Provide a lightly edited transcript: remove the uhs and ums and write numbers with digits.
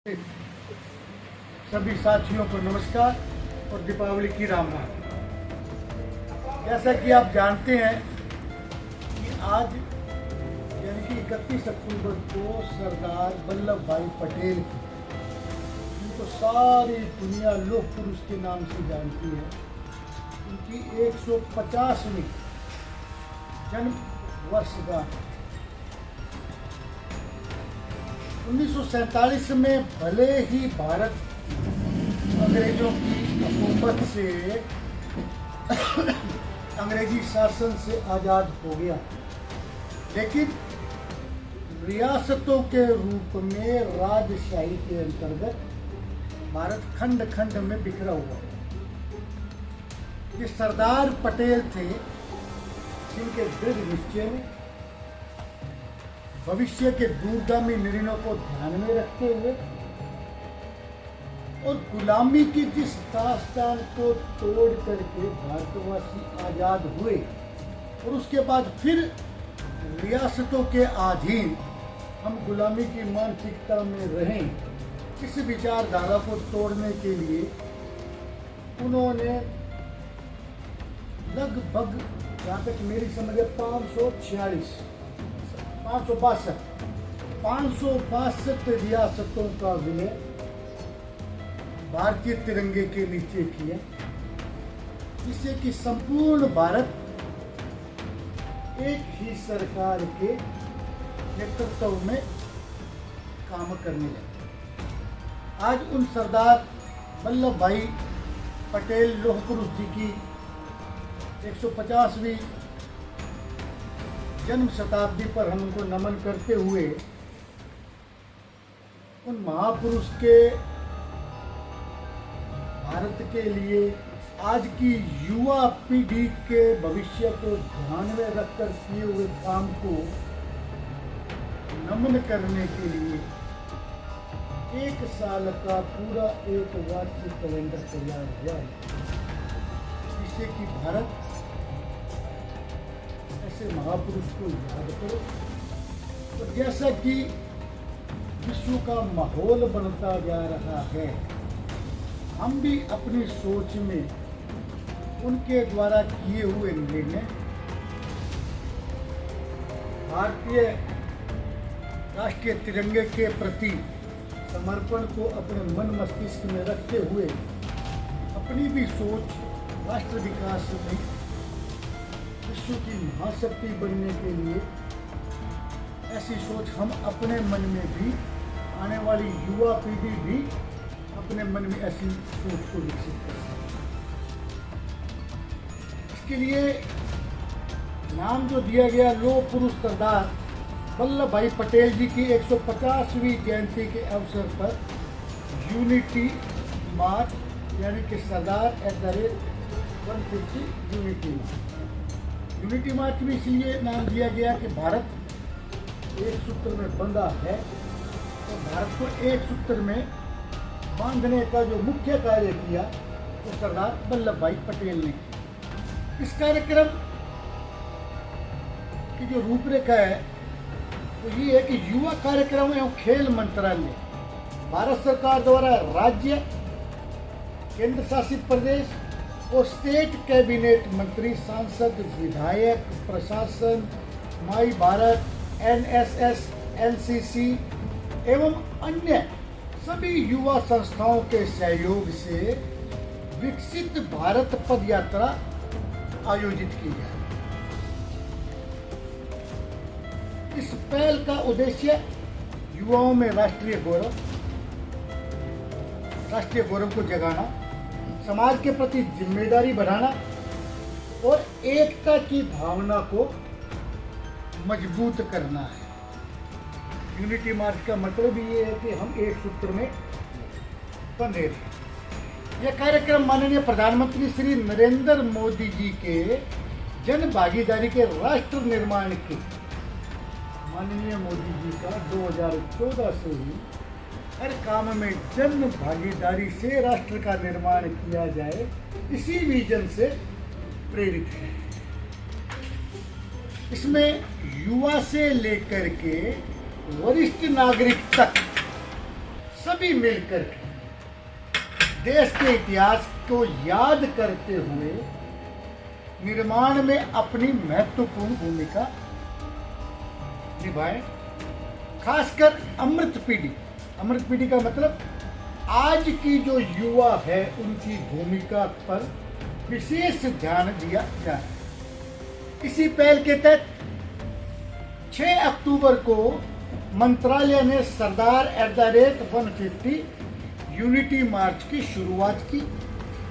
सभी साथियों को नमस्कार और दीपावली की राम राम। जैसा कि आप जानते हैं कि आज यानी कि 31 अक्टूबर को सरदार वल्लभ भाई पटेल की, जिनको सारी दुनिया लोह पुरुष के नाम से जानती है, उनकी 150वीं जन्म वर्षगांठ 1947 में भले ही भारत अंग्रेजों की हुकूमत से अंग्रेजी शासन से आज़ाद हो गया, लेकिन रियासतों के रूप में राजशाही के अंतर्गत भारत खंड खंड में बिखरा हुआ है। ये सरदार पटेल थे जिनके दृढ़ निश्चय में भविष्य के दूरगामी निर्णयों को ध्यान में रखते हुए और गुलामी की जिस दास्तान को तोड़ करके भारतवासी आजाद हुए और उसके बाद फिर रियासतों के अधीन हम गुलामी की मानसिकता में रहें, इस विचारधारा को तोड़ने के लिए उन्होंने लगभग, जहाँ तक मेरी समझ है, 562 रियासतों का विलय भारतीय तिरंगे के नीचे किया, जिससे कि संपूर्ण भारत एक ही सरकार के नेतृत्व में काम करने लगे। आज उन सरदार वल्लभ भाई पटेल लौह पुरुष जी की 150वीं जन्म शताब्दी पर हम उनको नमन करते हुए उन महापुरुष के भारत के लिए आज की युवा पीढ़ी के भविष्य को ध्यान में रखकर किए हुए काम को नमन करने के लिए एक साल का पूरा एक वार्षिक कैलेंडर तैयार हुआ है, जिससे कि भारत ऐसे महापुरुष को याद करो। तो जैसा कि विश्व का माहौल बनता जा रहा है, हम भी अपनी सोच में उनके द्वारा किए हुए निर्णय भारतीय राष्ट्रीय तिरंगे के प्रति समर्पण को अपने मन मस्तिष्क में रखते हुए अपनी भी सोच राष्ट्र विकास में विश्व की महाशक्ति बनने के लिए ऐसी सोच हम अपने मन में भी, आने वाली युवा पीढ़ी भी अपने मन में ऐसी सोच को विकसित कर सके। इसके लिए नाम जो दिया गया लौह पुरुष सरदार वल्लभ भाई पटेल जी की 150वीं जयंती के अवसर पर यूनिटी मार्च, यानी कि सरदार @150 यूनिटी मार्च। यूनिटी मार्च में इसलिए नाम दिया गया कि भारत एक सूत्र में बंधा है, तो भारत को एक सूत्र में बांधने का जो मुख्य कार्य किया वो सरदार वल्लभ भाई पटेल ने किया। इस कार्यक्रम की जो रूपरेखा है वो ये है कि युवा कार्यक्रम एवं खेल मंत्रालय भारत सरकार द्वारा राज्य, केंद्र शासित प्रदेश और स्टेट कैबिनेट मंत्री, सांसद, विधायक, प्रशासन, माई भारत, NSS, NCC एवं अन्य सभी युवा संस्थाओं के सहयोग से विकसित भारत पद यात्रा आयोजित की जाए। इस पहल का उद्देश्य युवाओं में राष्ट्रीय गौरव को जगाना, समाज के प्रति जिम्मेदारी बढ़ाना और एकता की भावना को मजबूत करना है। यूनिटी मार्च का मतलब ये है कि हम एक सूत्र में बंधे रहें। यह कार्यक्रम माननीय प्रधानमंत्री श्री नरेंद्र मोदी जी के जन भागीदारी के राष्ट्र निर्माण के, माननीय मोदी जी का 2014 से ही हर काम में जन भागीदारी से राष्ट्र का निर्माण किया जाए, इसी विजन से प्रेरित है। इसमें युवा से लेकर के वरिष्ठ नागरिक तक सभी मिलकर देश के इतिहास को याद करते हुए निर्माण में अपनी महत्वपूर्ण भूमिका निभाएं। खासकर अमृत पीढ़ी का मतलब आज की जो युवा है उनकी भूमिका पर विशेष ध्यान दिया जाए। इसी पहल के तहत 6 अक्टूबर को मंत्रालय ने सरदार @ 150 यूनिटी मार्च की शुरुआत की।